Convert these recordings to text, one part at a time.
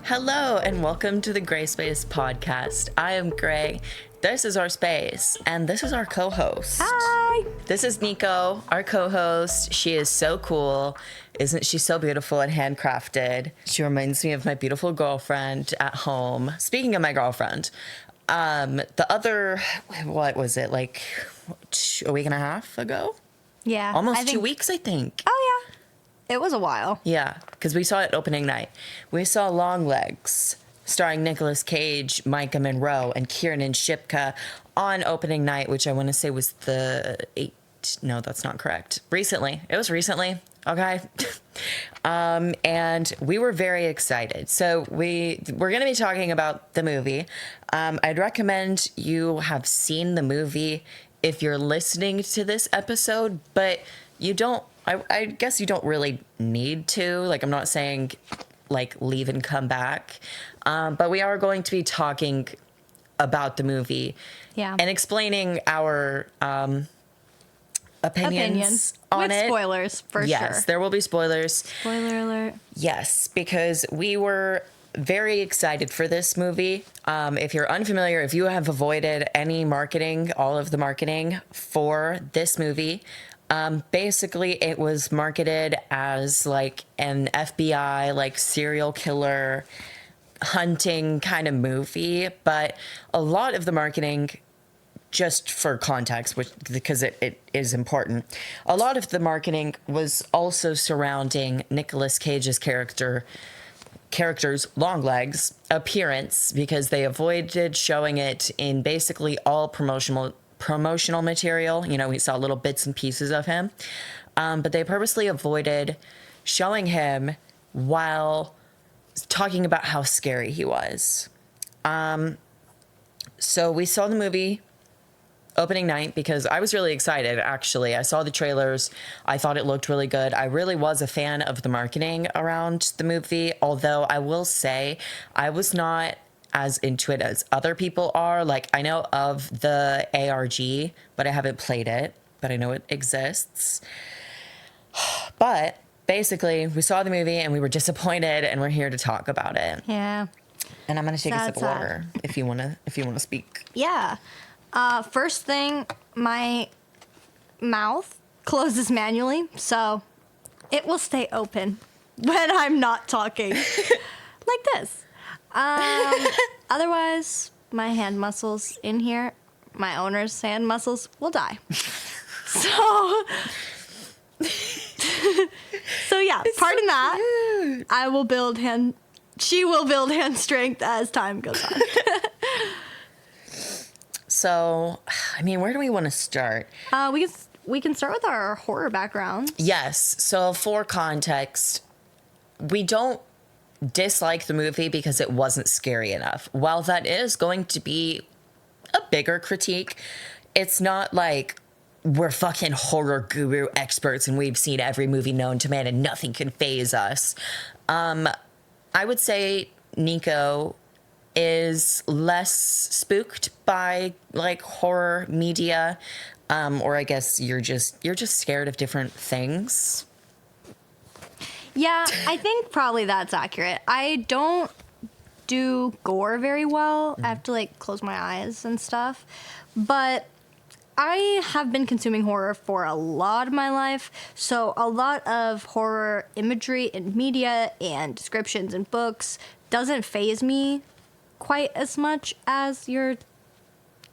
Hello and welcome to the Gray Space podcast. I am Gray. This is our space, and this is our co-host. Hi! This is Nico, our co-host. She is so cool. Isn't she so beautiful and handcrafted? She reminds me of my beautiful girlfriend at home. Speaking of my girlfriend, the other, what was it, like a week and a half ago? Yeah. Almost 2 weeks, I think. Oh, yeah. It was a while. Yeah, because we saw it opening night. We saw Longlegs, starring Nicolas Cage, Micah Monroe, and Kiernan Shipka on opening night, which I want to say was the 8th. No, that's not correct. Recently. It was recently. Okay. And we were very excited. So we're going to be talking about the movie. I'd recommend you have seen the movie if you're listening to this episode, but you don't, I guess you don't really need to. Like, I'm not saying, like, leave and come back. But we are going to be talking about the movie. Yeah. And explaining our opinions on with it. Spoilers, for sure. Yes, there will be spoilers. Spoiler alert. Yes, because we were very excited for this movie. If you're unfamiliar, if you have avoided any marketing, all of the marketing for this movie, basically it was marketed as like an FBI, like serial killer hunting kind of movie. But a lot of the marketing, just for context, which because it is important, a lot of the marketing was also surrounding Nicolas Cage's character's Longlegs appearance, because they avoided showing it in basically all promotional material. You know, we saw little bits and pieces of him, but they purposely avoided showing him while talking about how scary he was. So we saw the movie opening night because I was really excited, actually. I saw the trailers. I thought it looked really good. I really was a fan of the marketing around the movie, although I will say I was not as into it as other people are. Like, I know of the ARG, but I haven't played it, but I know it exists. But basically, we saw the movie and we were disappointed, and we're here to talk about it. Yeah. And I'm going to take a sip of Sad. water if you want to speak. Yeah. First thing, my mouth closes manually, so it will stay open when I'm not talking. Like this. Otherwise, my hand muscles in here, my owner's hand muscles, will die. So yeah, pardon that. She will build hand strength as time goes on. So, I mean, where do we want to start? We can start with our horror backgrounds. Yes. So for context, we don't dislike the movie because it wasn't scary enough. While that is going to be a bigger critique, it's not like we're fucking horror guru experts and we've seen every movie known to man and nothing can faze us. I would say Nico is less spooked by like horror media, or I guess you're just scared of different things. Yeah, I think probably that's accurate. I don't do gore very well. I have to like close my eyes and stuff. But I have been consuming horror for a lot of my life. So a lot of horror imagery in media and descriptions in books doesn't faze me quite as much as your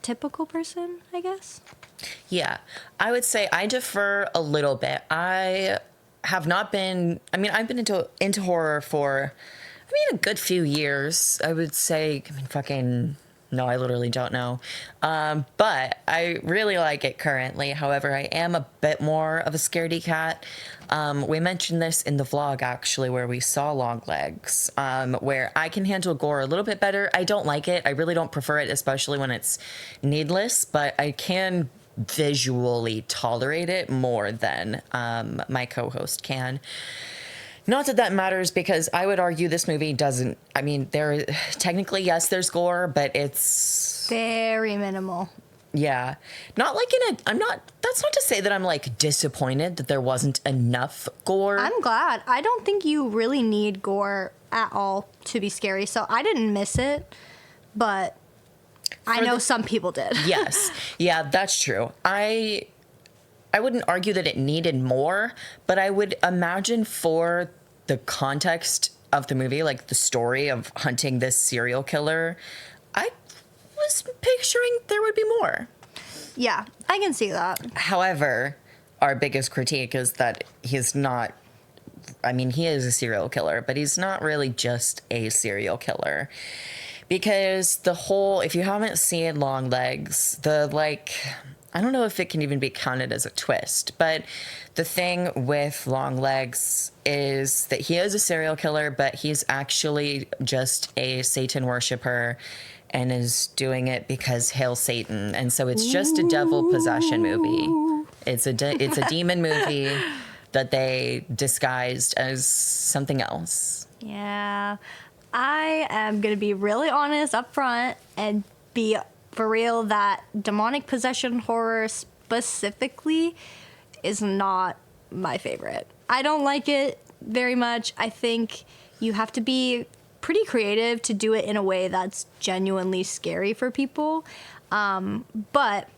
typical person, I guess. Yeah, I would say I defer a little bit. I have not been, I mean, I've been into horror for, a good few years. I would say, no, I literally don't know. But I really like it currently. However, I am a bit more of a scaredy cat. We mentioned this in the vlog, actually, where we saw Longlegs, where I can handle gore a little bit better. I don't like it. I really don't prefer it, especially when it's needless, but I can visually tolerate it more than my co-host can. Not that matters, because I would argue this movie doesn't, technically, yes, there's gore, but it's very minimal. Yeah. Not like that's not to say that I'm like disappointed that there wasn't enough gore. I'm glad. I don't think you really need gore at all to be scary. So I didn't miss it, but I know some people did. Yes. Yeah, that's true. I wouldn't argue that it needed more, but I would imagine for the context of the movie, like the story of hunting this serial killer, I was picturing there would be more. Yeah, I can see that. However, our biggest critique is that he's not, I mean, he is a serial killer, but he's not really just a serial killer. Because the whole, if you haven't seen Longlegs, I don't know if it can even be counted as a twist, but the thing with Longlegs is that he is a serial killer, but he's actually just a Satan worshiper and is doing it because hail Satan. And so it's just a devil possession movie. It's a demon movie that they disguised as something else. Yeah. I am going to be really honest up front and be for real that demonic possession horror specifically is not my favorite. I don't like it very much. I think you have to be pretty creative to do it in a way that's genuinely scary for people. But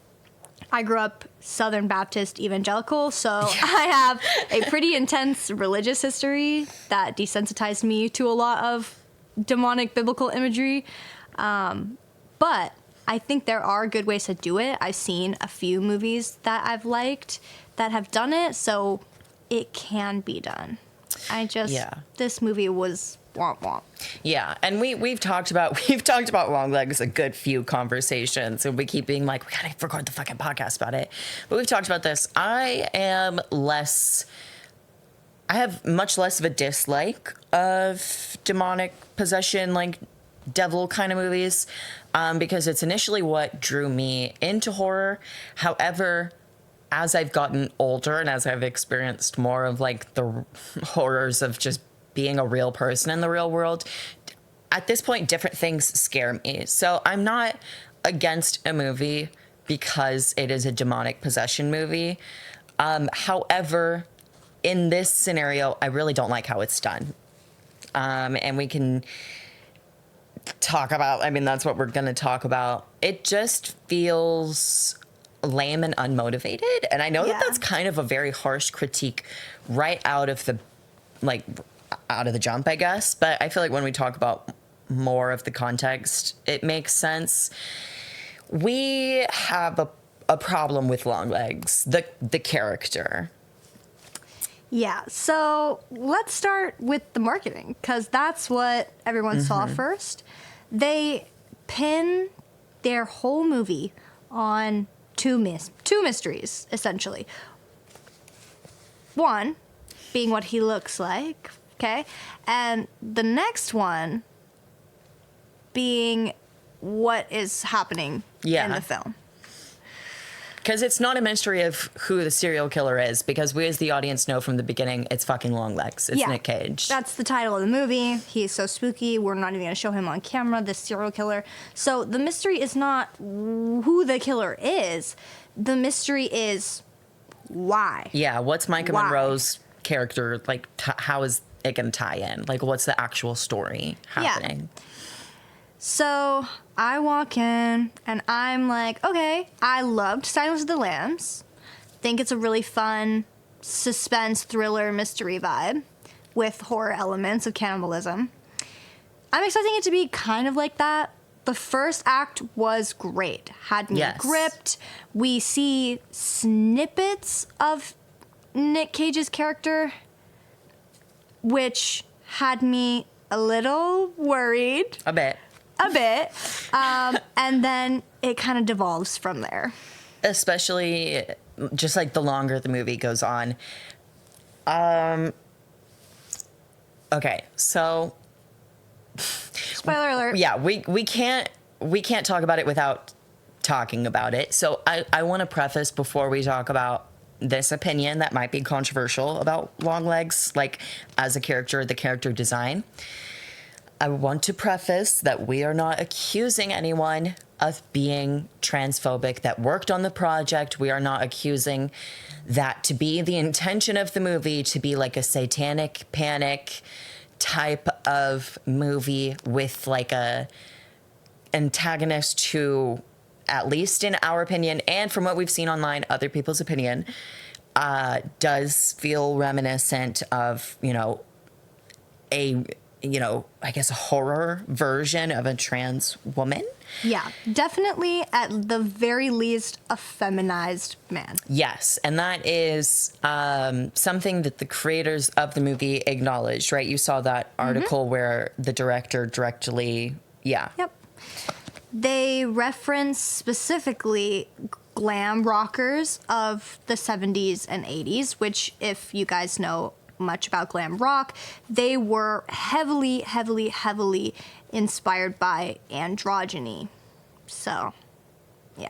I grew up Southern Baptist evangelical, so I have a pretty intense religious history that desensitized me to a lot of demonic biblical imagery. But I think there are good ways to do it. I've seen a few movies that I've liked that have done it, so it can be done. This movie was womp womp. Yeah, and we've talked about Longlegs a good few conversations, and we keep being like, we gotta record the fucking podcast about it. But we've talked about this. I have much less of a dislike of demonic possession, like devil kind of movies, because it's initially what drew me into horror. However, as I've gotten older and as I've experienced more of like the horrors of just being a real person in the real world, at this point, different things scare me. So I'm not against a movie because it is a demonic possession movie. However, in this scenario, I really don't like how it's done. And we can talk about, I mean, that's what we're going to talk about. It just feels lame and unmotivated. And I know that that's kind of a very harsh critique right out of the jump, I guess. But I feel like when we talk about more of the context, it makes sense. We have a problem with Longlegs, the character. Yeah, so let's start with the marketing, because that's what everyone saw first. They pin their whole movie on two mysteries, essentially. One being what he looks like, okay? And the next one being what is happening in the film. Because it's not a mystery of who the serial killer is, because we as the audience know from the beginning it's fucking Longlegs. It's Nick Cage. That's the title of the movie. He's so spooky. We're not even going to show him on camera, this serial killer. So the mystery is not who the killer is. The mystery is why. Yeah, what's Micah Monroe's character, like, how is it going to tie in? Like, what's the actual story happening? Yeah. So I walk in and I'm like, okay, I loved Silence of the Lambs. Think it's a really fun suspense thriller mystery vibe with horror elements of cannibalism. I'm expecting it to be kind of like that. The first act was great. Had me gripped. We see snippets of Nick Cage's character, which had me a little worried. A bit. And then it kind of devolves from there. Especially just like the longer the movie goes on. Okay, so spoiler alert. Yeah, we can't talk about it without talking about it. So I want to preface before we talk about this opinion that might be controversial about Longlegs, like as a character, the character design. I want to preface that we are not accusing anyone of being transphobic that worked on the project. We are not accusing that to be the intention of the movie, to be like a satanic panic, type of movie with like a antagonist who, at least in our opinion, and from what we've seen online, other people's opinion, does feel reminiscent of, I guess a horror version of a trans woman. Yeah, definitely at the very least a feminized man. Yes, and that is something that the creators of the movie acknowledged, right? You saw that article where the director directly, Yep. They reference specifically glam rockers of the 70s and 80s, which, if you guys know much about glam rock, they were heavily, heavily, heavily inspired by androgyny. So, yeah.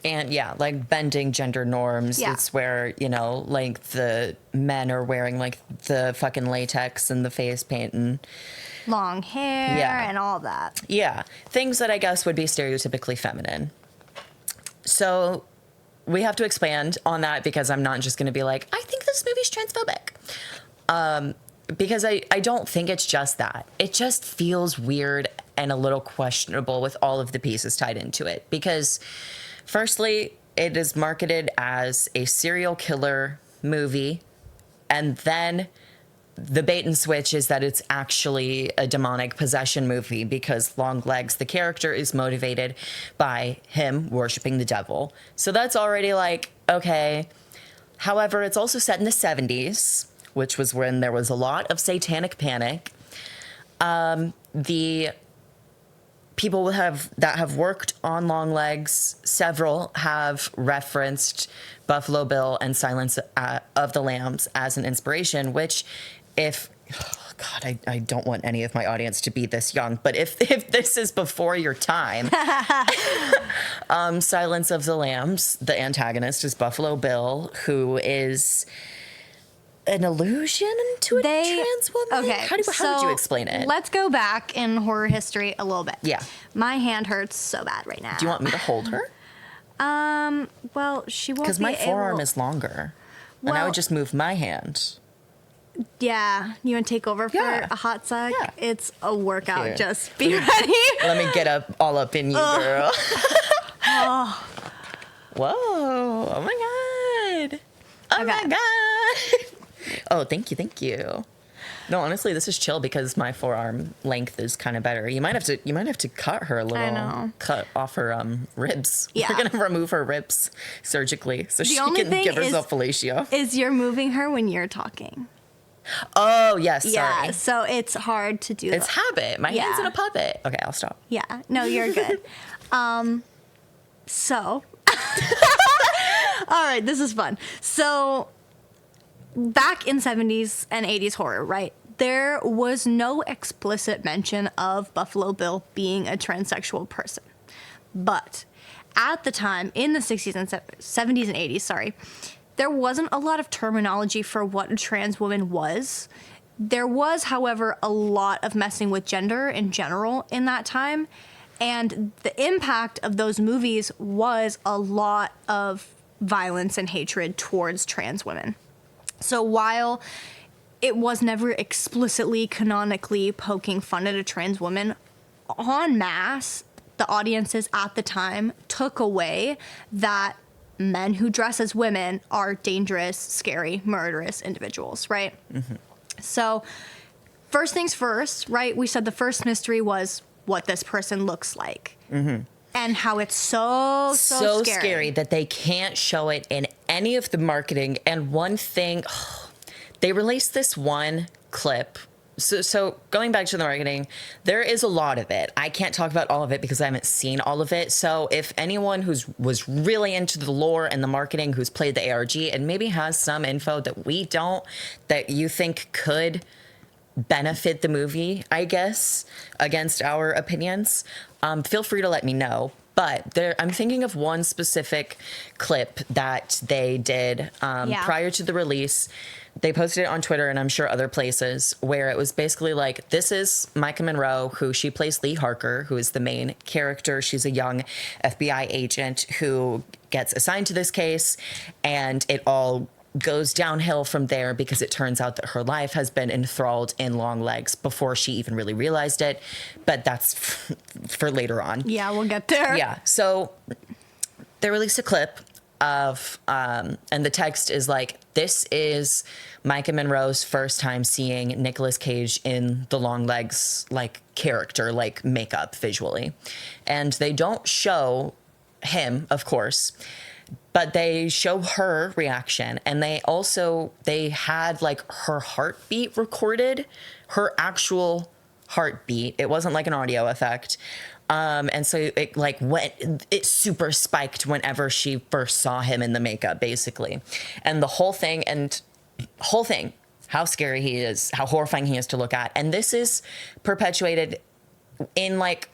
And like bending gender norms. Yeah. It's where, like the men are wearing like the fucking latex and the face paint and Long hair and all that. Yeah. Things that I guess would be stereotypically feminine. So we have to expand on that because I'm not just going to be like, I think this movie's transphobic. Because I don't think it's just that. It just feels weird and a little questionable with all of the pieces tied into it. Because firstly, it is marketed as a serial killer movie. And then the bait and switch is that it's actually a demonic possession movie because Longlegs, the character, is motivated by him worshiping the devil. So that's already like, okay. However, it's also set in the 70s, which was when there was a lot of satanic panic. The people that have worked on Longlegs, several have referenced Buffalo Bill and Silence of the Lambs as an inspiration, which I don't want any of my audience to be this young, but if this is before your time, Silence of the Lambs, the antagonist is Buffalo Bill, who is an allusion to a trans woman? Okay, How would you explain it? Let's go back in horror history a little bit. Yeah. My hand hurts so bad right now. Do you want me to hold her? Well, she won't be Because my forearm able... is longer. And I Well- would just move my hand. Yeah, you want to take over for Yeah. a hot sec? Yeah. It's a workout. Here. Just be ready. Let me get all up in you, girl. Whoa. Oh my God. Oh my Okay. God. Oh, thank you. No, honestly, this is chill because my forearm length is kind of better. You might have to cut her a little. I know. Cut off her ribs. Yeah. We're gonna remove her ribs surgically so she only can thing give herself is- fellatio. Is you're moving her when you're talking. Oh yes, sorry. Yeah, so it's hard to do It's that. habit. My hand's in a puppet. Okay, I'll stop. Yeah, no, you're good. So, all right, this is fun. So, back in 70s and 80s horror, right? There was no explicit mention of Buffalo Bill being a transsexual person. But at the time, in the 60s and 70s and 80s, sorry, there wasn't a lot of terminology for what a trans woman was. There was, however, a lot of messing with gender in general in that time. And the impact of those movies was a lot of violence and hatred towards trans women. So while it was never explicitly, canonically poking fun at a trans woman, en masse, the audiences at the time took away that men who dress as women are dangerous, scary, murderous individuals, right? Mm-hmm. So first things first, right? We said the first mystery was what this person looks like. Mm-hmm. And how it's so scary that they can't show it in any of the marketing. And one thing, they released this one clip. So going back to the marketing, there is a lot of it. I can't talk about all of it because I haven't seen all of it. So if anyone was really into the lore and the marketing, who's played the ARG and maybe has some info that we don't, that you think could benefit the movie, I guess, against our opinions, feel free to let me know. But I'm thinking of one specific clip that they did prior to the release. They posted it on Twitter and I'm sure other places, where it was basically like, this is Micah Monroe, who she plays Lee Harker, who is the main character. She's a young FBI agent who gets assigned to this case, and it all goes downhill from there because it turns out that her life has been enthralled in Longlegs before she even really realized it. But that's for later on. Yeah, we'll get there. Yeah. So they released a clip of, and the text is like, this is Micah Monroe's first time seeing Nicolas Cage in the Longlegs, like, character, like, makeup visually. And they don't show him, of course, but they show her reaction. And they had, like, her heartbeat recorded, her actual heartbeat. It wasn't like an audio effect. And so it super spiked whenever she first saw him in the makeup, basically. And the whole thing, how scary he is, how horrifying he is to look at. And this is perpetuated in, like,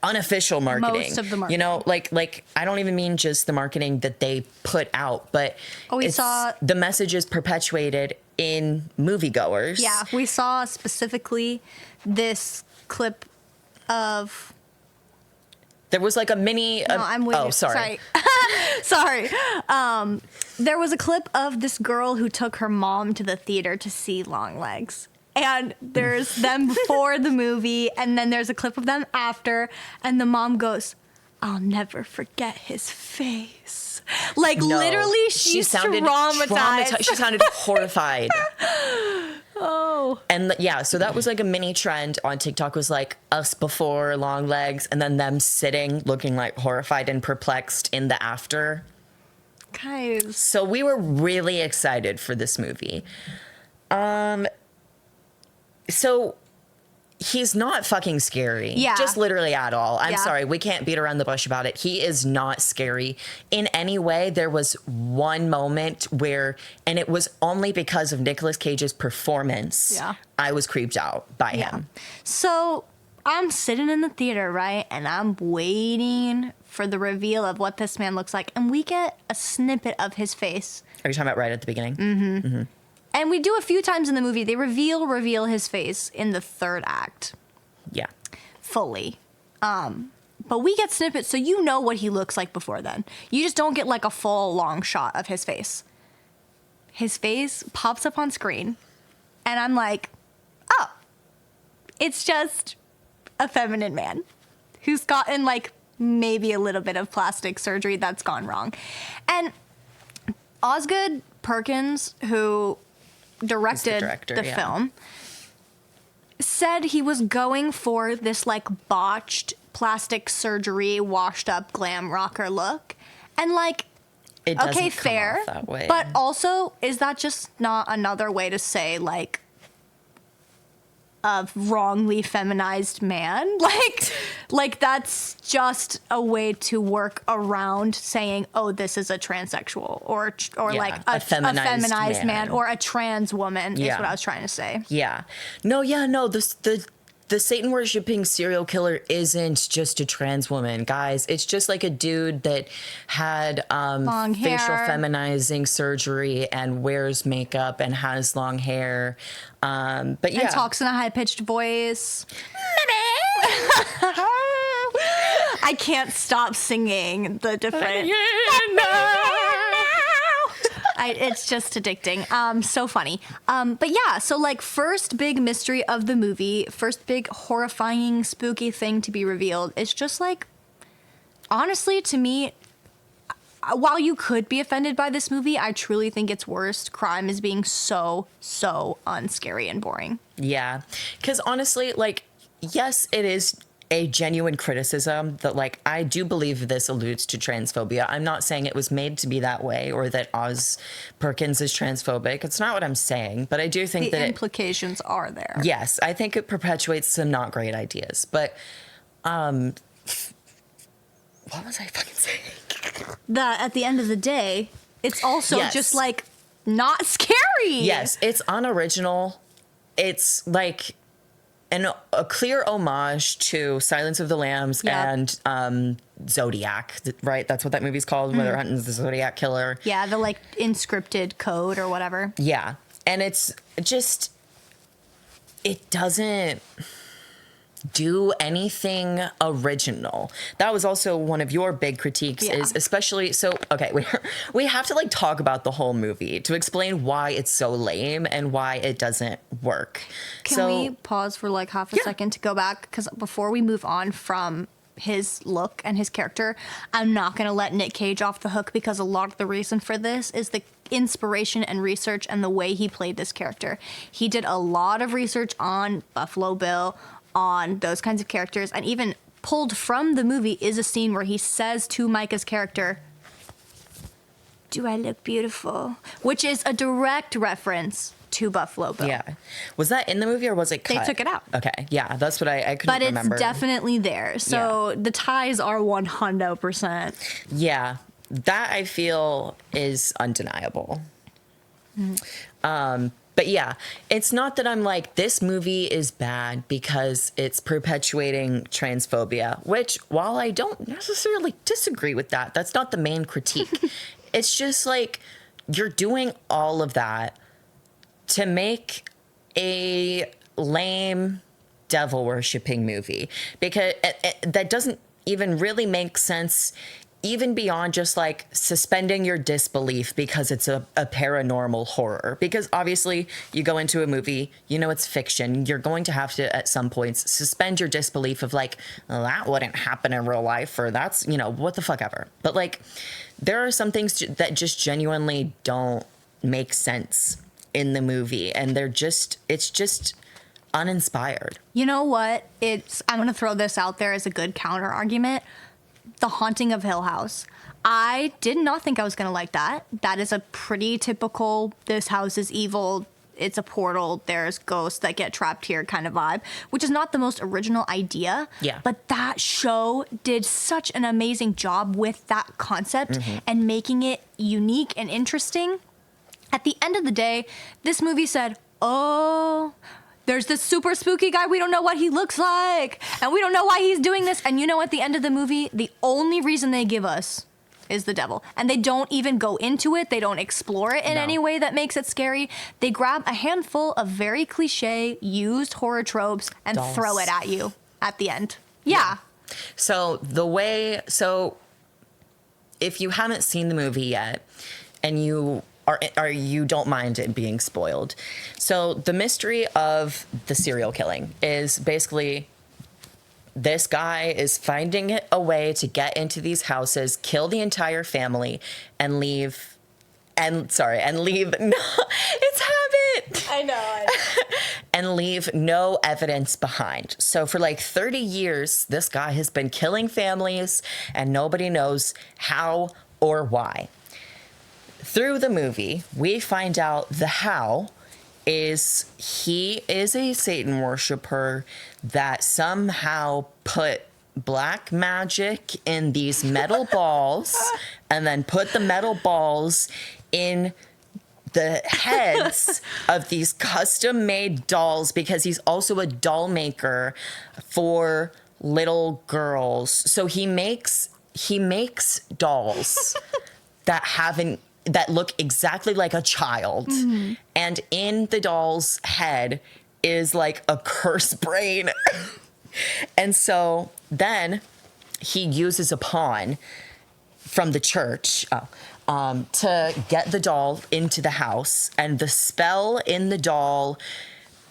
unofficial marketing. Most of the marketing. You know, like I don't even mean just the marketing that they put out, but the message is perpetuated in moviegoers. Yeah, we saw specifically this clip of... There was like a mini... No, I'm with you. Oh, sorry. Sorry. There was a clip of this girl who took her mom to the theater to see Longlegs. And there's them before the movie, and then there's a clip of them after, and the mom goes, "I'll never forget his face." Like, literally, she sounded traumatized. She sounded horrified. Oh. And yeah, so that was like a mini trend on TikTok, was like us before Longlegs, and then them sitting looking like horrified and perplexed in the after. Guys. So we were really excited for this movie. So he's not fucking scary. Yeah. Just literally at all. I'm Yeah. sorry. We can't beat around the bush about it. He is not scary in any way. There was one moment where, and it was only because of Nicolas Cage's performance, Yeah. I was creeped out by him. So I'm sitting in the theater, right? And I'm waiting for the reveal of what this man looks like. And we get a snippet of his face. Are you talking about right at the beginning? Mm-hmm. And we do a few times in the movie. They reveal his face in the third act. Yeah. Fully. But we get snippets, so you know what he looks like before then. You just don't get like a full long shot of his face. His face pops up on screen, and I'm like, oh, it's just a feminine man who's gotten like maybe a little bit of plastic surgery that's gone wrong. And Osgood Perkins, who directed the film, said he was going for this like botched plastic surgery, washed up glam rocker look. And like, it doesn't okay, come fair. off that way. But also, is that just not another way to say like a wrongly feminized man? Like that's just a way to work around saying, oh, this is a transsexual or like a feminized man or a trans woman is what I was trying to say. Yeah. No, the Satan worshipping serial killer isn't just a trans woman, guys. It's just like a dude that had long hair, facial feminizing surgery and wears makeup and has long hair. But yeah. And talks in a high-pitched voice. I can't stop singing the different... It's just addicting. So funny. But yeah, so like first big mystery of the movie, first big horrifying, spooky thing to be revealed. It's just like, honestly, to me, while you could be offended by this movie, I truly think its worst crime is being so unscary and boring. Yeah. Because honestly, like, yes, it is a genuine criticism that, like, I do believe this alludes to transphobia. I'm not saying it was made to be that way or that Oz Perkins is transphobic. It's not what I'm saying, but I do think that the implications are there. Yes, I think it perpetuates some not great ideas. But what was I fucking saying? That at the end of the day, it's also just like not scary. Yes, it's unoriginal. It's like a clear homage to Silence of the Lambs and Zodiac, right? That's what that movie's called, where they're hunting the Zodiac killer. Yeah, the like inscripted code or whatever. Yeah, and it's just, it doesn't, do anything original. That was also one of your big critiques, is especially, so, okay, we have to like talk about the whole movie to explain why it's so lame and why it doesn't work. Can we pause for like half a second to go back? Because before we move on from his look and his character, I'm not going to let Nick Cage off the hook, because a lot of the reason for this is the inspiration and research and the way he played this character. He did a lot of research on Buffalo Bill, on those kinds of characters, and even pulled from the movie is a scene where he says to Micah's character, "Do I look beautiful?" Which is a direct reference to Buffalo Bill. Yeah. Was that in the movie or was it cut? They took it out. Okay. Yeah, that's what I couldn't remember. But it's definitely there. So the ties are 100%. Yeah. That I feel is undeniable. But yeah, it's not that I'm like, this movie is bad because it's perpetuating transphobia, which, while I don't necessarily disagree with that, that's not the main critique. It's just like, you're doing all of that to make a lame devil worshipping movie, because that doesn't even really make sense, even beyond just like suspending your disbelief because it's a paranormal horror. Because obviously you go into a movie, you know, it's fiction. You're going to have to, at some points, suspend your disbelief of like, well, that wouldn't happen in real life, or that's, you know, what the fuck ever. But like, there are some things that just genuinely don't make sense in the movie, and it's just uninspired. You know what? I'm going to throw this out there as a good counter argument. The Haunting of Hill House. I did not think I was going to like that. That is a pretty typical, this house is evil, it's a portal, there's ghosts that get trapped here kind of vibe, which is not the most original idea. Yeah. But that show did such an amazing job with that concept and making it unique and interesting. At the end of the day, this movie said, oh, there's this super spooky guy, we don't know what he looks like, and we don't know why he's doing this. And you know, at the end of the movie, the only reason they give us is the devil. And they don't even go into it. They don't explore it in any way that makes it scary. They grab a handful of very cliche, used horror tropes and throw it at you at the end. Yeah. So if you haven't seen the movie yet, and you you don't mind it being spoiled. So the mystery of the serial killing is basically, this guy is finding a way to get into these houses, kill the entire family, and leave. No, it's habit. I know. And leave no evidence behind. So for like 30 years, this guy has been killing families, and nobody knows how or why. Through the movie, we find out the how is he is a Satan worshiper that somehow put black magic in these metal balls and then put the metal balls in the heads of these custom-made dolls, because he's also a doll maker for little girls. So he makes dolls that look exactly like a child. And in the doll's head is like a cursed brain. And so then he uses a pawn from the church to get the doll into the house. And the spell in the doll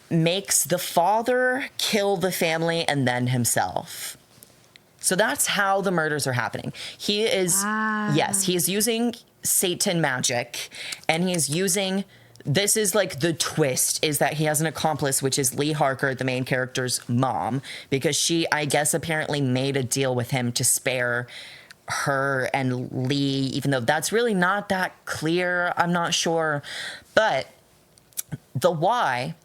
makes the father kill the family and then himself. So that's how the murders are happening. He is, yes, he is using Satan magic, and he's using, this is like the twist, is that he has an accomplice, which is Lee Harker, the main character's mom, because she, I guess, apparently made a deal with him to spare her and Lee, even though that's really not that clear. I'm not sure. But the why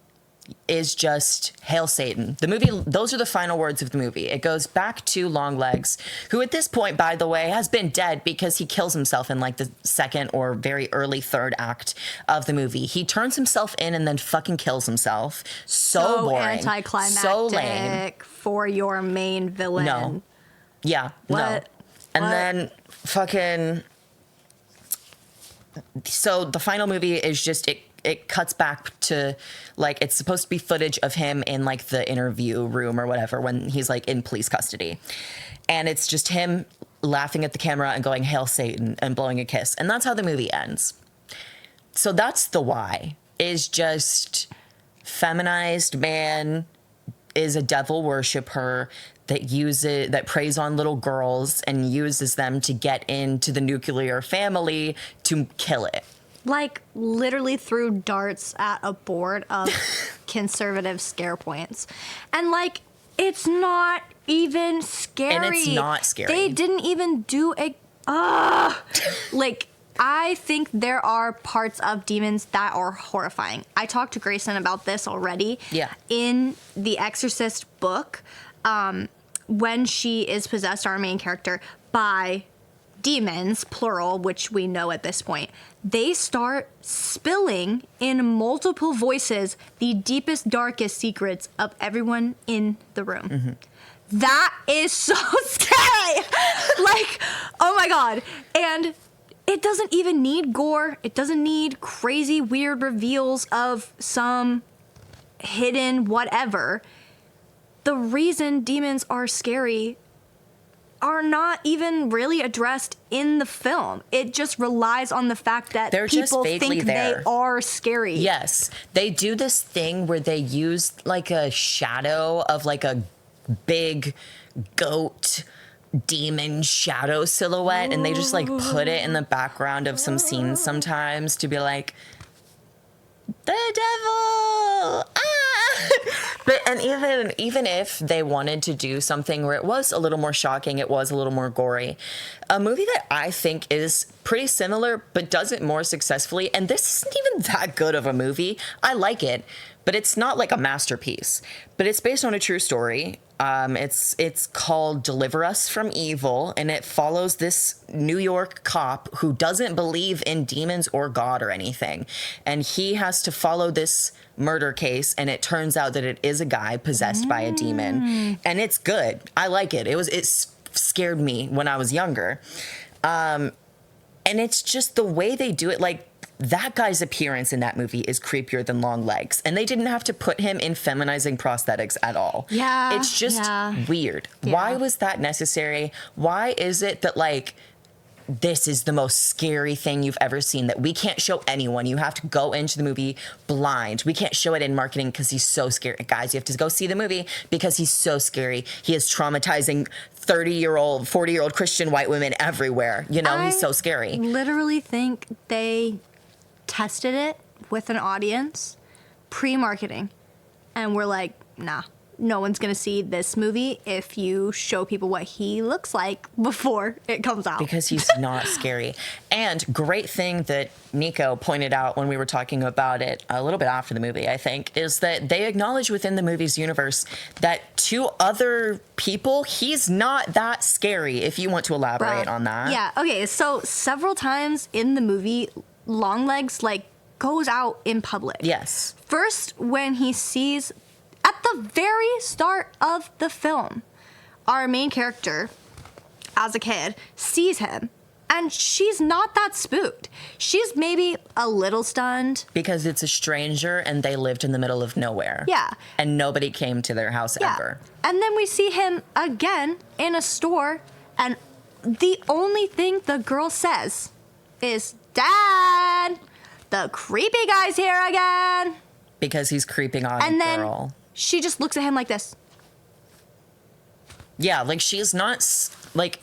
is just Hail Satan. The movie, those are the final words of the movie. It goes back to Longlegs, who at this point, by the way, has been dead because he kills himself in like the second or very early third act of the movie. He turns himself in and then fucking kills himself. So boring. Anticlimactic, so lame for your main villain. No. Yeah. What? No. And then fucking. So the final movie is just it cuts back to like it's supposed to be footage of him in like the interview room or whatever when he's like in police custody, and it's just him laughing at the camera and going "Hail Satan" and blowing a kiss, and that's how the movie ends. So that's the why, is just feminized man is a devil worshiper that preys on little girls and uses them to get into the nuclear family to kill it. Like, literally threw darts at a board of conservative scare points. And, like, it's not even scary. And it's not scary. They didn't even do a... like, I think there are parts of demons that are horrifying. I talked to Grayson about this already. Yeah. In the Exorcist book, when she is possessed, our main character, by demons, plural, which we know at this point, they start spilling in multiple voices the deepest, darkest secrets of everyone in the room. Mm-hmm. That is so scary. Like, oh my God. And it doesn't even need gore. It doesn't need crazy, weird reveals of some hidden whatever. The reason demons are scary are not even really addressed in the film. It just relies on the fact that they're people just think there. They are scary. Yes. They do this thing where they use like a shadow of like a big goat demon shadow silhouette, and they just like put it in the background of some scenes sometimes to be like, the devil, But and even if they wanted to do something where it was a little more shocking, it was a little more gory, a movie that I think is pretty similar but does it more successfully, and this isn't even that good of a movie. I like it, but it's not like a masterpiece. But it's based on a true story. It's called Deliver Us from Evil, and it follows this New York cop who doesn't believe in demons or God or anything. And he has to follow this murder case, and it turns out that it is a guy possessed by a demon. And it's good. I like it. It scared me when I was younger. And it's just the way they do it, like, that guy's appearance in that movie is creepier than Longlegs. And they didn't have to put him in feminizing prosthetics at all. Yeah. It's just weird. Yeah. Why was that necessary? Why is it that, like, this is the most scary thing you've ever seen that we can't show anyone? You have to go into the movie blind. We can't show it in marketing because he's so scary. Guys, you have to go see the movie because he's so scary. He is traumatizing 30-year-old, 40-year-old Christian white women everywhere. You know, he's so scary. I literally think they tested it with an audience pre-marketing, and we're like, nah, no one's gonna see this movie if you show people what he looks like before it comes out, because he's not scary. And great thing that Nico pointed out when we were talking about it a little bit after the movie, I think, is that they acknowledge within the movie's universe that to other people he's not that scary. If you want to elaborate on that. Yeah, okay, so several times in the movie, Longlegs, like, goes out in public. Yes. First, when he sees, at the very start of the film, our main character, as a kid, sees him, and she's not that spooked. She's maybe a little stunned. Because it's a stranger and they lived in the middle of nowhere. Yeah. And nobody came to their house ever. And then we see him again in a store, and the only thing the girl says is, "Dad, the creepy guy's here again." Because he's creeping on And a then girl. she just looks at him like this. Yeah, like she's not, like,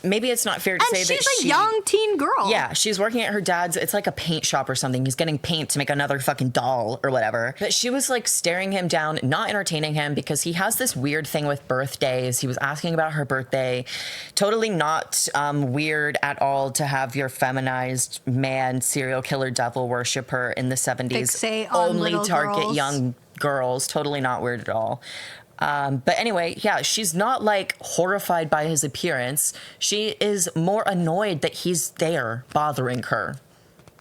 maybe it's not fair to say that she's a young teen girl. Yeah, she's working at her dad's, it's like a paint shop or something. He's getting paint to make another fucking doll or whatever. But she was like staring him down, not entertaining him, because he has this weird thing with birthdays. He was asking about her birthday. Totally not weird at all to have your feminized man, serial killer, devil worshiper in the 70s. Fixate on only little target girls. young girls. Totally not weird at all. But anyway, yeah, she's not like horrified by his appearance. She is more annoyed that he's there bothering her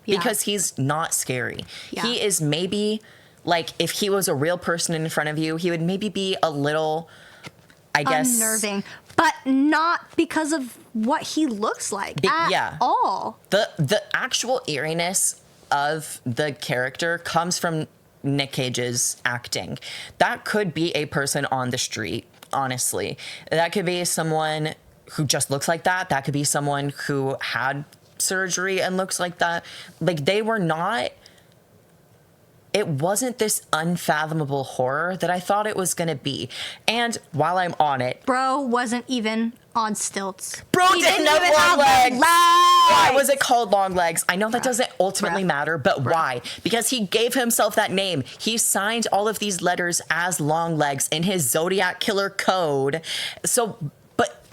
because he's not scary. Yeah. He is maybe like, if he was a real person in front of you, he would maybe be a little, I guess, unnerving, but not because of what he looks like at all. The actual eeriness of the character comes from Nick Cage's acting. That could be a person on the street, honestly. That could be someone who just looks like that. That could be someone who had surgery and looks like that. Like, they were not... It wasn't this unfathomable horror that I thought it was going to be. And while I'm on it... Bro wasn't even on stilts. Bro He didn't even have long legs. Why was it called Longlegs? I know that doesn't ultimately matter, but why? Because he gave himself that name. He signed all of these letters as Longlegs in his Zodiac Killer code. So, but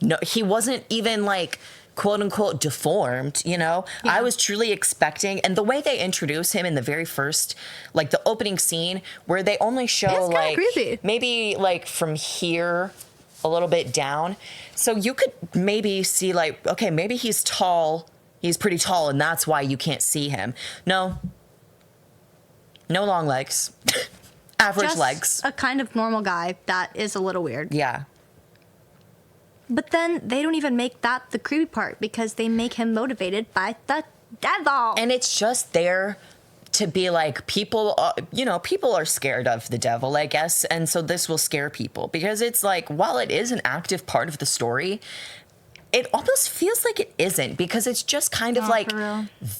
no, he wasn't even like... quote unquote deformed, you know? Yeah. I was truly expecting, and the way they introduce him in the very first, like the opening scene where they only show like creepy. Maybe like from here a little bit down. So you could maybe see like, okay, maybe he's tall. He's pretty tall and that's why you can't see him. No long legs. Average just legs. A kind of normal guy that is a little weird. Yeah. But then they don't even make that the creepy part because they make him motivated by the devil. And it's just there to be like, people are scared of the devil, I guess. And so this will scare people because it's like, while it is an active part of the story, it almost feels like it isn't because it's just kind of like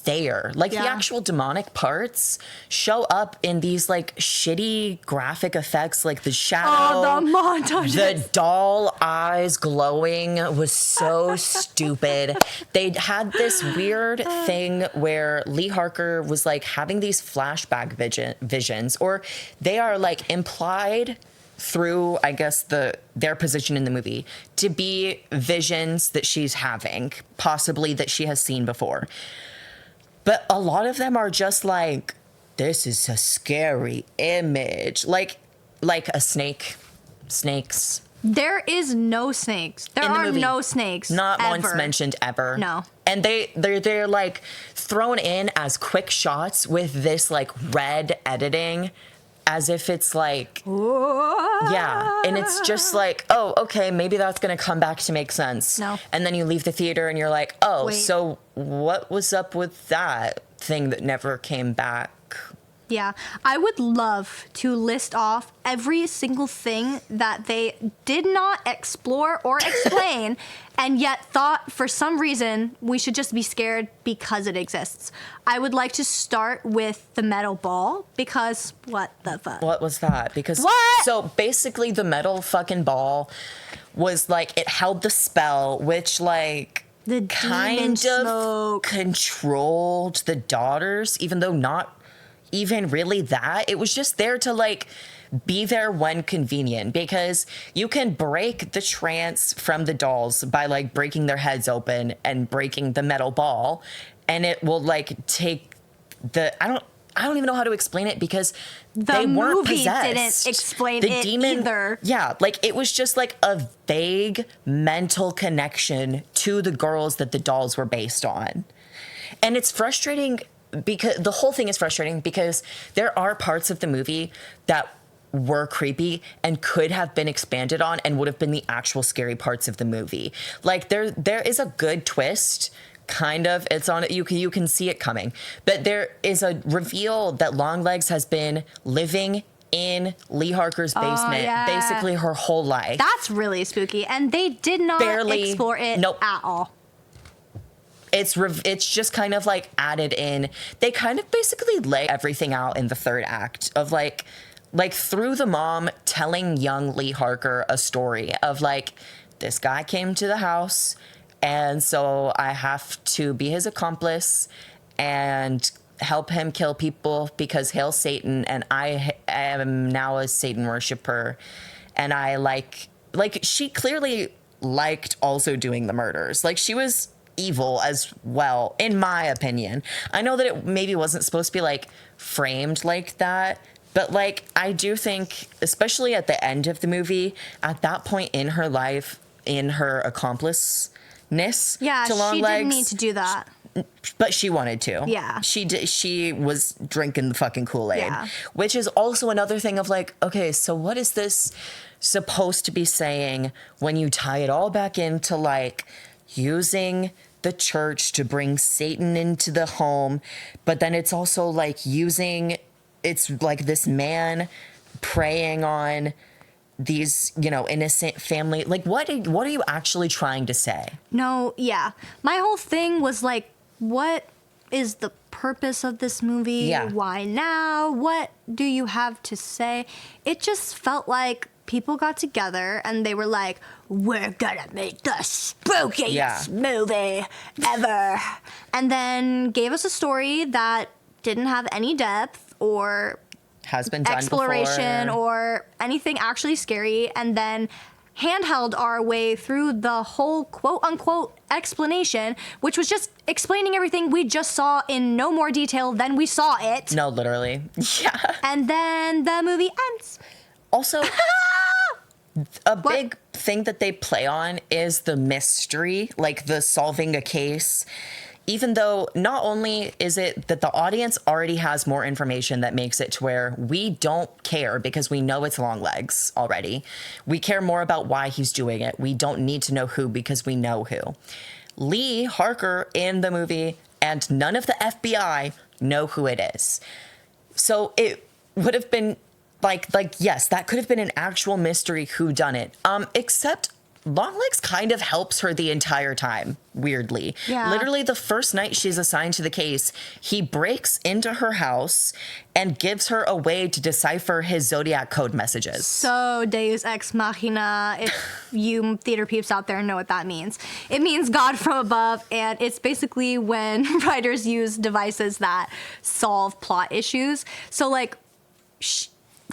there. Like the actual demonic parts show up in these like shitty graphic effects, like the shadow. Oh, the montage. The doll eyes glowing was so stupid. They had this weird thing where Lee Harker was like having these flashback visions, or they are like implied through, I guess, their position in the movie to be visions that she's having, possibly that she has seen before. But a lot of them are just like, this is a scary image. Like a snake. Snakes. There is no snakes. There are no snakes. Not once mentioned ever. No. And they're like thrown in as quick shots with this like red editing, as if it's like, yeah. And it's just like, oh, okay, maybe that's going to come back to make sense. No. And then you leave the theater and you're like, oh, so what was up with that thing that never came back? Yeah, I would love to list off every single thing that they did not explore or explain and yet thought for some reason we should just be scared because it exists. I would like to start with the metal ball because what the fuck? What was that? Because what? So basically the metal fucking ball was like, it held the spell, which like the kind of controlled the daughters, even though not even really that. It was just there to like be there when convenient, because you can break the trance from the dolls by like breaking their heads open and breaking the metal ball, and it will like take the I don't even know how to explain it because they weren't possessed. Didn't explain it either. Yeah, like it was just like a vague mental connection to the girls that the dolls were based on. And it's frustrating because the whole thing is frustrating because there are parts of the movie that were creepy and could have been expanded on and would have been the actual scary parts of the movie. Like there is a good twist, kind of. It's on it. You can see it coming, but there is a reveal that Longlegs has been living in Lee Harker's basement basically her whole life. That's really spooky, and they did not explore it at all. It's just kind of like added in. They kind of basically lay everything out in the third act of like through the mom telling young Lee Harker a story of like, this guy came to the house and so I have to be his accomplice and help him kill people because hail Satan, and I am now a Satan worshiper, and I like she clearly liked also doing the murders. Like she was evil as well, in my opinion. I know that it maybe wasn't supposed to be like framed like that, but like I do think, especially at the end of the movie, at that point in her life, in her accompliceness to Longlegs, she didn't need to do that, but she wanted to. Yeah, she did. She was drinking the fucking Kool-Aid, which is also another thing of like, okay, so what is this supposed to be saying when you tie it all back into like using the church to bring Satan into the home, but then it's also like it's like this man preying on these, innocent family. Like, what are you actually trying to say? No, yeah. My whole thing was like, what is the purpose of this movie? Yeah. Why now? What do you have to say? It just felt like people got together and they were like, we're gonna make the spookiest movie ever. And then gave us a story that didn't have any depth or Has been done exploration before. or anything actually scary, and then handheld our way through the whole quote-unquote explanation, which was just explaining everything we just saw in no more detail than we saw it. No, literally. Yeah. And then the movie ends. Also, a big thing that they play on is the mystery, like the solving a case. Even though not only is it that the audience already has more information that makes it to where we don't care because we know it's Longlegs already. We care more about why he's doing it. We don't need to know who because we know who. Lee Harker in the movie and none of the FBI know who it is. So it would have been like yes, that could have been an actual mystery whodunit. Except Longlegs kind of helps her the entire time, weirdly. Yeah. Literally, the first night she's assigned to the case, he breaks into her house and gives her a way to decipher his Zodiac code messages. So Deus Ex Machina, if you theater peeps out there know what that means. It means God from above, and it's basically when writers use devices that solve plot issues. So, like,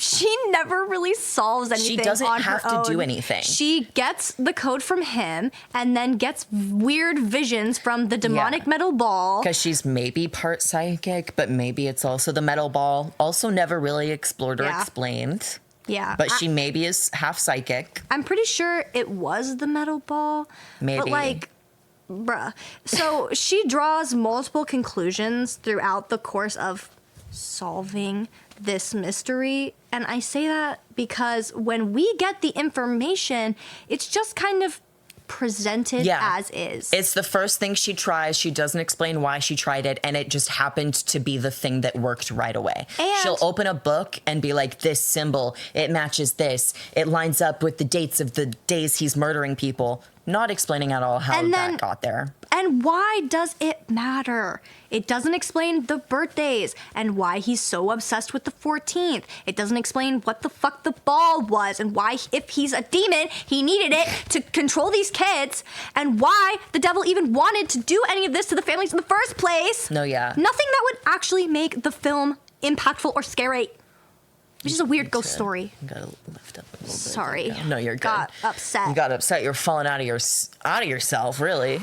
she never really solves anything. She doesn't on have her to own. do anything. She gets the code from him and then gets weird visions from the demonic metal ball. Because she's maybe part psychic, but maybe it's also the metal ball. Also never really explored or explained. Yeah. But she maybe is half psychic. I'm pretty sure it was the metal ball. Maybe. But like, bruh. So she draws multiple conclusions throughout the course of solving this mystery. And I say that because when we get the information, it's just kind of presented as is. It's the first thing she tries. She doesn't explain why she tried it, and it just happened to be the thing that worked right away. And she'll open a book and be like, this symbol, it matches this. It lines up with the dates of the days he's murdering people. Not explaining at all how that got there. And why does it matter? It doesn't explain the birthdays and why he's so obsessed with the 14th. It doesn't explain what the fuck the ball was and why, if he's a demon, he needed it to control these kids, and why the devil even wanted to do any of this to the families in the first place. No, yeah. Nothing that would actually make the film impactful or scary. Which is a weird ghost story. You gotta lift up a little bit. Sorry. No, you're good. Got upset. You got upset. You're falling out of yourself, really.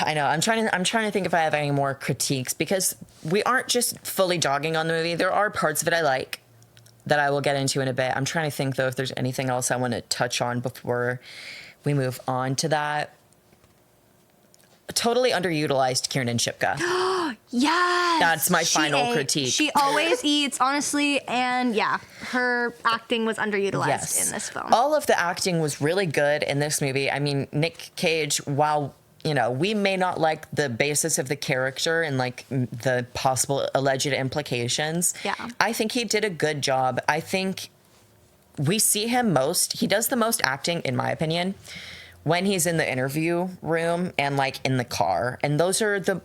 I know. I'm trying to think if I have any more critiques, because we aren't just fully dogging on the movie. There are parts of it I like that I will get into in a bit. I'm trying to think though if there's anything else I want to touch on before we move on to that. Totally underutilized Kiernan Shipka. Yes! That's my final critique. She always eats, honestly, and yeah, her acting was underutilized in this film. All of the acting was really good in this movie. I mean, Nick Cage, while, we may not like the basis of the character and like the possible alleged implications, I think he did a good job. I think we see him he does the most acting, in my opinion, when he's in the interview room and like in the car. And those are the,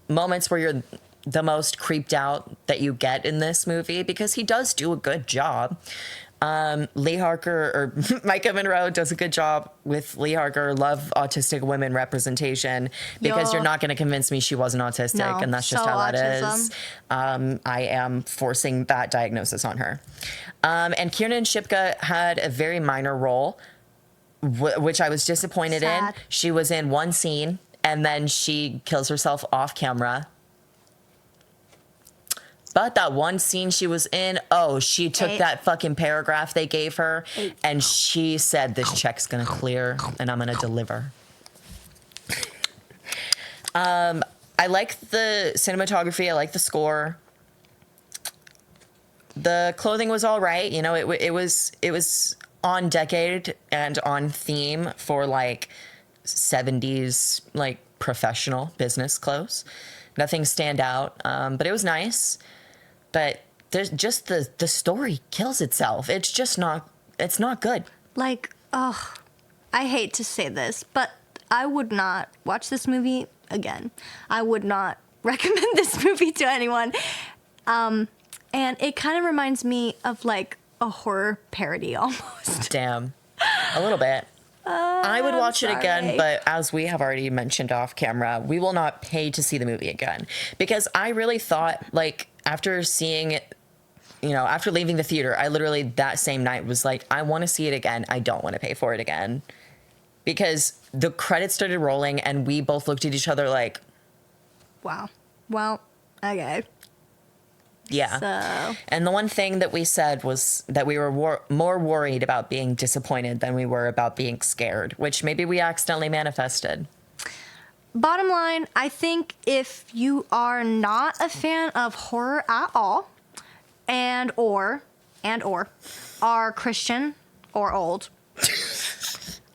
moments where you're the most creeped out that you get in this movie, because he does do a good job. Lee Harker, or Micah Monroe, does a good job with Lee Harker. Love autistic women representation, because you're not going to convince me she wasn't autistic, and that's just how that is. I am forcing that diagnosis on her. And Kiernan Shipka had a very minor role, which I was disappointed in. She was in one scene, and then she kills herself off camera. But that one scene she was in, she took that fucking paragraph they gave her, and she said, this check's gonna clear, and I'm gonna deliver. I like the cinematography. I like the score. The clothing was all right. It was on decade and on theme for like 70s like professional business clothes. Nothing stand out, but it was nice. But there's just the story kills itself. It's just not. It's not good. Like, oh, I hate to say this, but I would not watch this movie again. I would not recommend this movie to anyone. And it kind of reminds me of like a horror parody almost. Damn, a little bit. I would watch it again, but as we have already mentioned off camera, we will not pay to see the movie again, because I really thought, like, after seeing it, you know, after leaving the theater, I literally that same night was like, I want to see it again. I don't want to pay for it again, because the credits started rolling and we both looked at each other like, wow. Well, okay. yeah. So. And the one thing that we said was that we were more worried about being disappointed than we were about being scared, which maybe we accidentally manifested. Bottom line, I think if you are not a fan of horror at all, and or are Christian or old,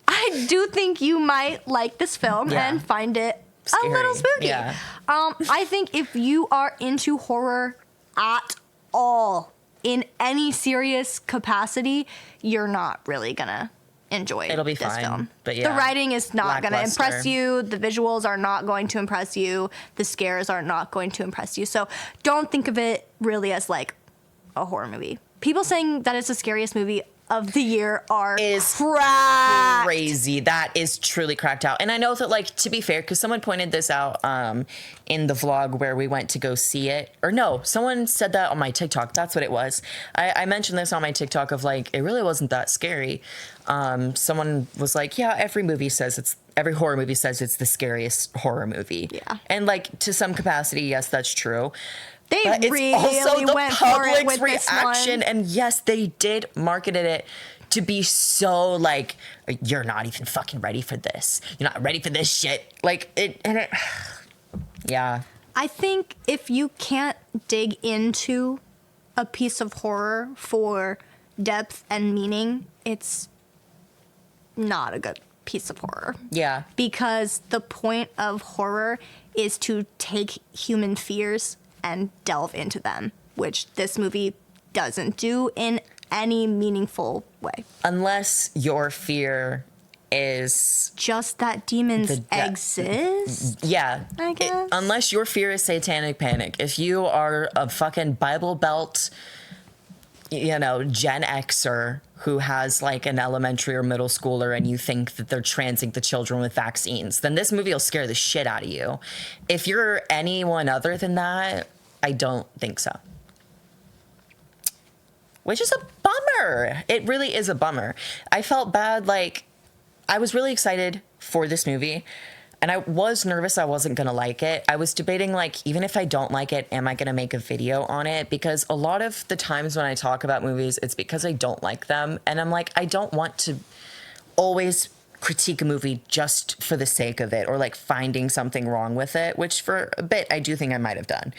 I do think you might like this film and find it Scary. a little spooky. Yeah. I think if you are into horror at all in any serious capacity, you're not really gonna enjoy It'll be this fine, film. but yeah, the writing is not gonna lackluster. impress you. The visuals are not going to impress you. The scares are not going to impress you. So don't think of it really as like a horror movie. People saying that it's the scariest movie of the year are cracked. Crazy. That is truly cracked out. And I know that, like, to be fair, because someone pointed this out in the vlog where we went to go see it. Or no, someone said that on my TikTok. That's what it was. I mentioned this on my TikTok of, like, it really wasn't that scary. Someone was like, yeah, every horror movie says it's the scariest horror movie. Yeah. And, like, to some capacity, yes, that's true. They But it's really also the went for it public's with this reaction, one. and yes, they did marketed it to be so like, you're not even fucking ready for this. You're not ready for this shit. Like it, yeah. I think if you can't dig into a piece of horror for depth and meaning, it's not a good piece of horror. Yeah. Because the point of horror is to take human fears and delve into them, which this movie doesn't do in any meaningful way. Unless your fear is Just that demons The de- exist. yeah. I guess. Unless your fear is satanic panic. If you are a fucking Bible Belt, you know, Gen Xer who has like an elementary or middle schooler and you think that they're transing the children with vaccines, then this movie will scare the shit out of you. If you're anyone other than that, I don't think so. Which is a bummer. It really is a bummer. I felt bad. Like, I was really excited for this movie. And I was nervous I wasn't going to like it. I was debating, like, even if I don't like it, am I going to make a video on it? Because a lot of the times when I talk about movies, it's because I don't like them. And I'm like, I don't want to always critique a movie just for the sake of it or, like, finding something wrong with it, which for a bit I do think I might have done.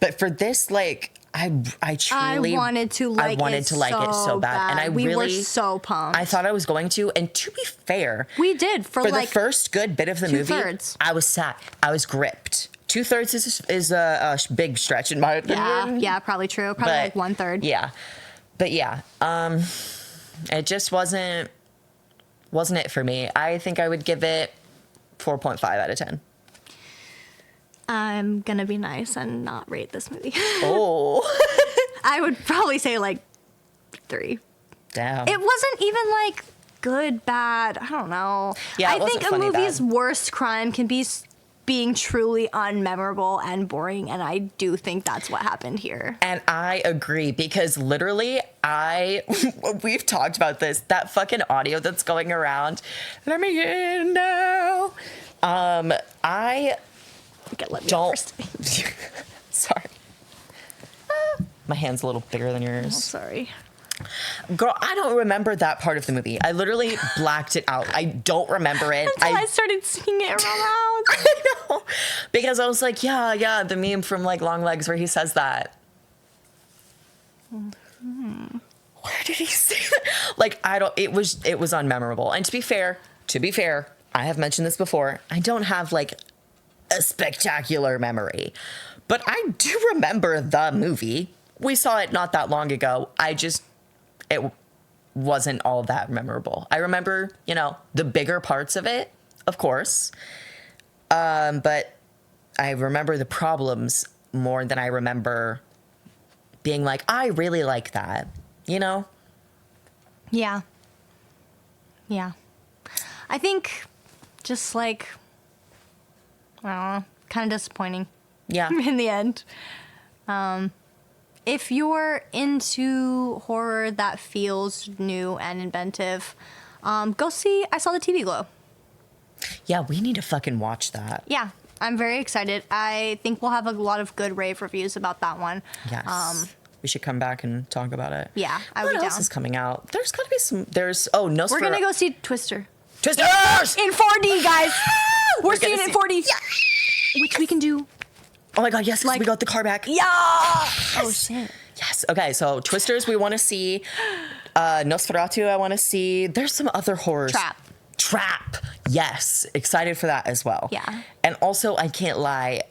But for this, like, I truly wanted to like it so bad. And I we really were so pumped. I thought I was going to, and to be fair, We did for like the first good bit of the movie. two-thirds. I was sat. I was gripped. 2/3 is a big stretch in my opinion. yeah, probably true. Probably like 1/3. Yeah, but yeah, it just wasn't it for me. I think I would give it 4.5 out of 10. I'm gonna be nice and not rate this movie. Oh, I would probably say like 3. damn. It wasn't even like good, bad. I don't know. Yeah, it I wasn't think a funny movie's bad. worst crime can be being truly unmemorable and boring, and I do think that's what happened here. And I agree, because literally we've talked about this, that fucking audio that's going around. Let me in now. I Okay, let me don't. first. Sorry. My hand's a little bigger than yours. Sorry. Girl, I don't remember that part of the movie. I literally blacked it out. I don't remember it. Until I started singing it around the house. I know. Because I was like, yeah, the meme from like Longlegs where he says that. Mm-hmm. Where did he say that? Like, it was unmemorable. And to be fair, I have mentioned this before. I don't have like a spectacular memory, but I do remember the movie. We saw it not that long ago. It wasn't all that memorable. I remember, the bigger parts of it, of course. But I remember the problems more than I remember being like, I really like that, Yeah. Yeah. I think just like, I don't know, kind of disappointing. Yeah. In the end. If you're into horror that feels new and inventive, go see I Saw the TV Glow. Yeah, we need to fucking watch that. Yeah, I'm very excited. I think we'll have a lot of good rave reviews about that one. Yes. We should come back and talk about it. Yeah, I would be What else down. is coming out? There's got to be some. Nosferatu. We're gonna go see Twister Twisters! in 4D, guys. We're seeing gonna it in 4D, which we can do. Oh my god, yes, 'cause we got the car back. Yeah. Oh shit. Yes. Okay, so Twisters we want to see. Nosferatu I want to see. There's some other horrors. Trap. Yes. Excited for that as well. Yeah. And also, I can't lie,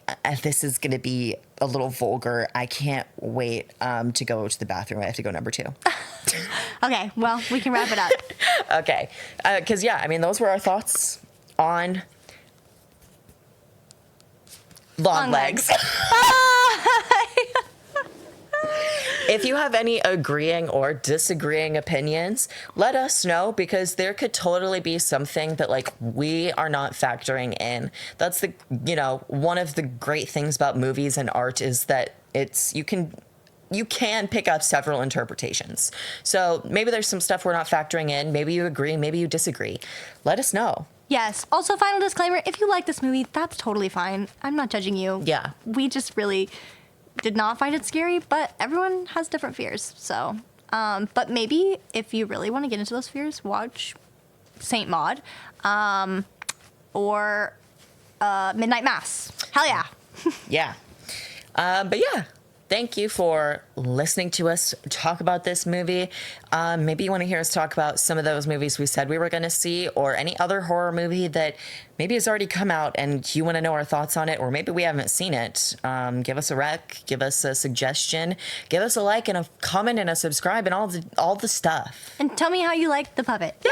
this is going to be a little vulgar. I can't wait to go to the bathroom. I have to go number 2. Okay, well, we can wrap it up. Okay. Because, those were our thoughts on Longlegs. If you have any agreeing or disagreeing opinions, let us know, because there could totally be something that like we are not factoring in. That's the, one of the great things about movies and art is that you can pick up several interpretations. So maybe there's some stuff we're not factoring in. Maybe you agree, maybe you disagree. Let us know. Yes. Also, final disclaimer, if you like this movie, that's totally fine. I'm not judging you. Yeah. We just really did not find it scary, but everyone has different fears. So, but maybe if you really want to get into those fears, watch Saint Maud or Midnight Mass. Hell yeah. Yeah. But yeah, thank you for listening to us talk about this movie. Maybe you want to hear us talk about some of those movies we said we were going to see, or any other horror movie that maybe has already come out and you want to know our thoughts on it, or maybe we haven't seen it. Give us a rec, give us a suggestion, give us a like and a comment and a subscribe and all the stuff. And tell me how you like the puppet. Yay!